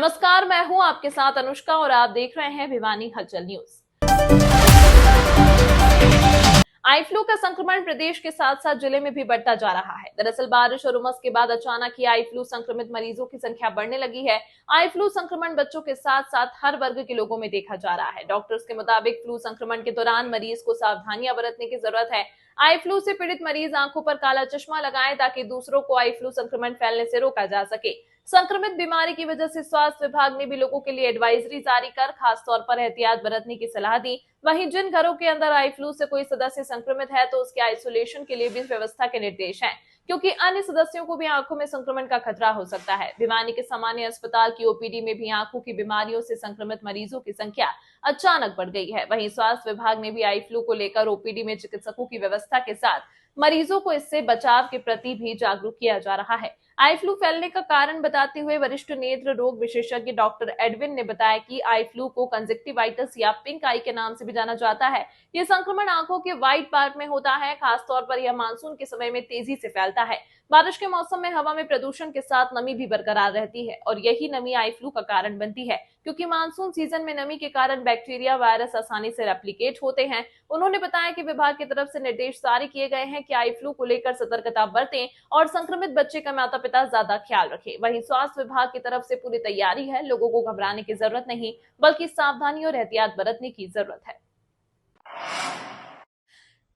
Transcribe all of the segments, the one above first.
नमस्कार, मैं हूं आपके साथ अनुष्का और आप देख रहे हैं भिवानी हलचल न्यूज। आई फ्लू का संक्रमण प्रदेश के साथ साथ जिले में भी बढ़ता जा रहा है। दरअसल बारिश और उमस के बाद अचानक ही आई फ्लू संक्रमित मरीजों की संख्या बढ़ने लगी है। आई फ्लू संक्रमण बच्चों के साथ साथ हर वर्ग के लोगों में देखा जा रहा है। डॉक्टर्स के मुताबिक फ्लू संक्रमण के दौरान मरीज को सावधानियां बरतने की जरूरत है। आई फ्लू से पीड़ित मरीज आंखों पर काला चश्मा लगाएं ताकि दूसरों को आई फ्लू संक्रमण फैलने से रोका जा सके। संक्रमित बीमारी की वजह से स्वास्थ्य विभाग ने भी लोगों के लिए एडवाइजरी जारी कर खास तौर पर एहतियात बरतने की सलाह दी। वहीं जिन घरों के अंदर आई फ्लू से कोई सदस्य संक्रमित है तो उसके आइसोलेशन के लिए भी व्यवस्था के निर्देश हैं, क्योंकि अन्य सदस्यों को भी आंखों में संक्रमण का खतरा हो सकता है। भिवानी के सामान्य अस्पताल की ओपीडी में भी आंखों की बीमारियों से संक्रमित मरीजों की संख्या अचानक बढ़ गई है। वहीं स्वास्थ्य विभाग ने भी आई फ्लू को लेकर ओपीडी में चिकित्सकों की व्यवस्था के साथ मरीजों को इससे बचाव के प्रति भी जागरूक किया जा रहा है। आई फ्लू फैलने का कारण बताते हुए वरिष्ठ नेत्र रोग विशेषज्ञ डॉक्टर एडविन ने बताया कि आई फ्लू को कंजक्टिवाइटिस या पिंक आई के नाम से भी जाना जाता है। ये संक्रमण आंखों के व्हाइट पार्ट में होता है। खासतौर पर यह मानसून के समय में तेजी से फैलता है। बारिश के मौसम में हवा में प्रदूषण के साथ नमी भी बरकरार रहती है और यही नमी आई फ्लू का कारण बनती है, क्योंकि मानसून सीजन में नमी के कारण बैक्टीरिया वायरस आसानी से रेप्लिकेट होते हैं। उन्होंने बताया कि विभाग की तरफ से निर्देश जारी किए गए हैं कि आई फ्लू को लेकर सतर्कता बरतें और संक्रमित बच्चे का माता पिता ज्यादा ख्याल रखें। वहीं स्वास्थ्य विभाग की तरफ से पूरी तैयारी है। लोगों को घबराने की जरूरत नहीं, बल्कि सावधानी और एहतियात बरतने की जरूरत है।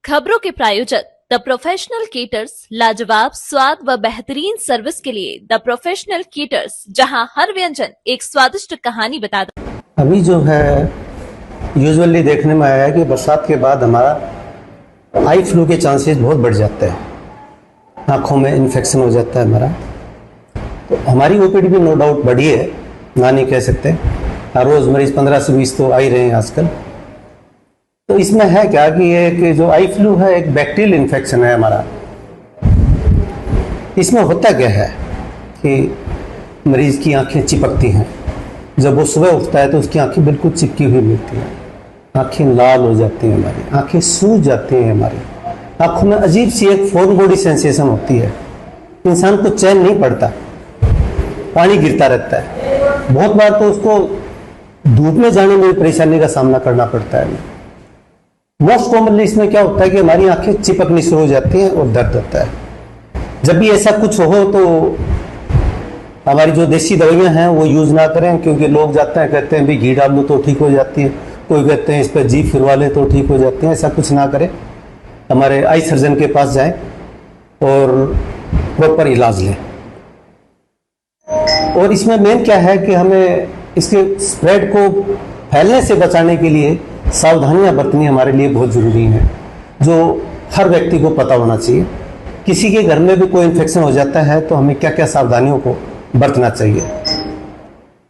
खबरों के प्रायोजक द प्रोफेशनल केटर्स, लाजवाब स्वाद व बेहतरीन सर्विस के लिए द प्रोफेशनल केटर्स, जहां हर व्यंजन एक स्वादिष्ट कहानी बताता है। अभी जो है यूजुअली देखने में आया है कि बरसात के बाद हमारा आई फ्लू के चांसेस बहुत बढ़ जाते हैं, आँखों में इन्फेक्शन हो जाता है हमारा। तो हमारी ओपीडी भी नो डाउट बढ़ी है, ना नहीं कह सकते। हर रोज़ मरीज 15 से 20 तो आ ही रहे हैं आजकल। तो इसमें है क्या कि ये कि जो आई फ्लू है एक बैक्टीरियल इन्फेक्शन है हमारा। इसमें होता क्या है कि मरीज़ की आंखें चिपकती हैं। जब वो सुबह उठता है तो उसकी आंखें बिल्कुल चिपकी हुई मिलती हैं, आंखें लाल हो जाती हैं, हमारी आंखें सूज जाती हैं, हमारी आंखों में अजीब सी एक फॉरेन बॉडी सेंसेशन होती है। इंसान को चैन नहीं पड़ता, पानी गिरता रहता है। बहुत बार तो उसको धूप में जाने में परेशानी का सामना करना पड़ता है। मोस्ट कॉमनली इसमें क्या होता है कि हमारी आंखें चिपकनी शुरू हो जाती हैं और दर्द होता है। जब भी ऐसा कुछ हो तो हमारी जो देसी दवाइयां हैं वो यूज़ ना करें, क्योंकि लोग जाते हैं कहते हैं भी घी डाल लो तो ठीक हो जाती है, कोई कहते हैं इस पर जीभ फिरवा ले तो ठीक हो जाती है। ऐसा कुछ ना करें, हमारे आई सर्जन के पास जाएं और प्रॉपर इलाज लें। और इसमें मेन क्या है कि हमें इसके स्प्रेड को फैलने से बचाने के लिए सावधानियां बरतनी हमारे लिए बहुत ज़रूरी है, जो हर व्यक्ति को पता होना चाहिए। किसी के घर में भी कोई इन्फेक्शन हो जाता है तो हमें क्या क्या सावधानियों को बरतना चाहिए।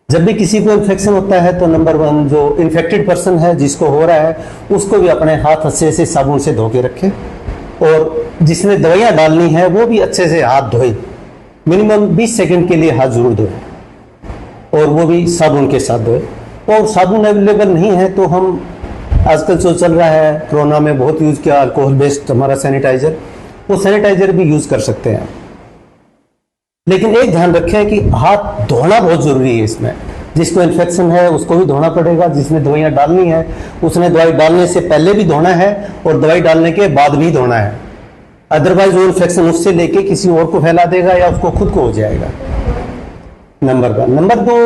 जब भी किसी को इन्फेक्शन होता है तो नंबर 1, जो इन्फेक्टेड पर्सन है जिसको हो रहा है उसको भी अपने हाथ अच्छे से साबुन से धो के रखें, और जिसने दवाइयाँ डालनी है वो भी अच्छे से हाथ धोए, मिनिमम 20 सेकेंड के लिए हाथ जरूर धोए, और वो भी साबुन के साथ धोए। और साबुन अवेलेबल नहीं है तो हम आजकल जो चल रहा है कोरोना में बहुत यूज़ किया अल्कोहल बेस्ड हमारा सैनिटाइजर, वो सैनिटाइजर भी यूज़ कर सकते हैं। लेकिन एक ध्यान रखें कि हाथ धोना बहुत ज़रूरी है इसमें। जिसको इन्फेक्शन है उसको भी धोना पड़ेगा, जिसने दवाइयाँ डालनी है उसने दवाई डालने से पहले भी धोना है और दवाई डालने के बाद भी धोना है। अदरवाइज वो इन्फेक्शन उससे लेके किसी और को फैला देगा या उसको खुद को हो जाएगा। नंबर 1। नंबर 2,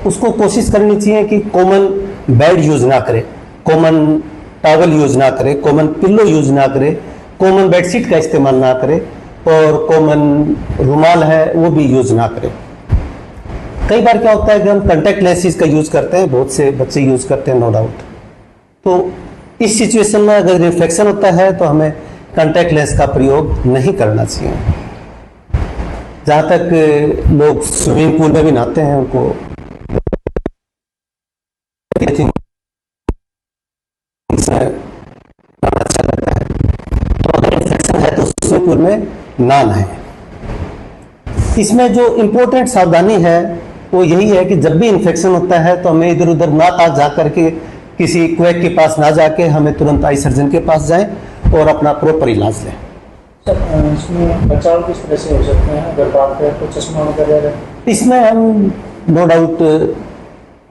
उसको कोशिश करनी चाहिए कि कॉमन बेड यूज़ ना करे, कॉमन टॉवल यूज़ ना करे, कॉमन पिल्लो यूज़ ना करे, कॉमन बेडशीट का इस्तेमाल ना करे, और कॉमन रुमाल है वो भी यूज़ ना करे। कई बार क्या होता है कि हम कंटैक्ट लेंसेज का यूज़ करते हैं, बहुत से बच्चे यूज़ करते हैं नो डाउट। तो इस सिचुएशन में अगर इन्फेक्शन होता है तो हमें कंटैक्ट लेंस का प्रयोग नहीं करना चाहिए। जहाँ तक लोग स्विमिंग पूल में भी नहाते हैं उनको अच्छा लगता है, तो अगर इन्फेक्शन है तो स्विमिंग पूल में ना नहाएं। इसमें जो इम्पोर्टेंट सावधानी है वो यही है कि जब भी इन्फेक्शन होता है तो हमें इधर उधर ना ताक जा करके किसी क्वैक के पास ना जाके हमें तुरंत आई सर्जन के पास जाएं और अपना प्रॉपर इलाज लें। इसमें बचाव किस तरह से हो सकते हैं अगर बात करें तो चश्मा वगैरह? इसमें हम नो डाउट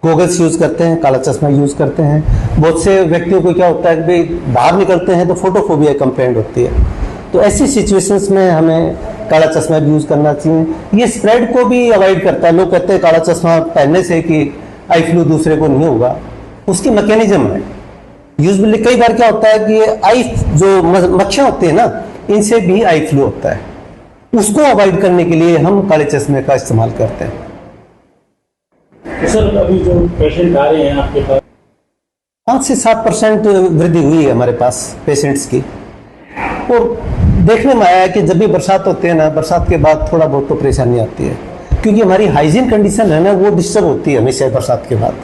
गॉगल्स यूज करते हैं, काला चश्मा यूज करते हैं। बहुत से व्यक्तियों को क्या होता है कि भाई बाहर निकलते हैं तो फोटोफोबिया कंप्लेंट होती है, तो ऐसी सिचुएशंस में हमें काला चश्मा यूज करना चाहिए। ये स्प्रेड को भी अवॉइड करता है। लोग कहते हैं काला चश्मा पहनने से कि आई फ्लू दूसरे को नहीं होगा, उसकी मैकेनिज्म है। यूजुअली कई बार क्या होता है कि आई जो मक्खियां होती है ना, इनसे भी आई फ्लू होता है, उसको अवॉइड करने के लिए हम काले चश्मे का इस्तेमाल करते हैं। तो सर अभी जो पेशेंट आ रहे हैं आपके पास 5 से 7% वृद्धि हुई है हमारे पास पेशेंट्स की। और देखने में आया है कि जब भी बरसात होती है ना, बरसात के बाद थोड़ा बहुत तो परेशानी आती है, क्योंकि हमारी हाइजीन कंडीशन है ना, वो डिस्टर्ब होती है हमेशा बरसात के बाद,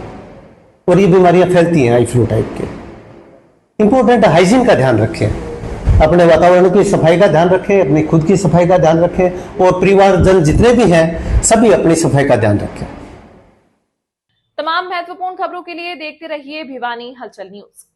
और ये बीमारियां फैलती हैं आई फ्लू टाइप के। इंपॉर्टेंट हाइजीन का ध्यान रखें, अपने वातावरण की सफाई का ध्यान रखें, अपनी खुद की सफाई का ध्यान रखें, और परिवारजन जितने भी हैं सभी अपनी सफाई का ध्यान रखें। तमाम महत्वपूर्ण खबरों के लिए देखते रहिए भिवानी हलचल न्यूज।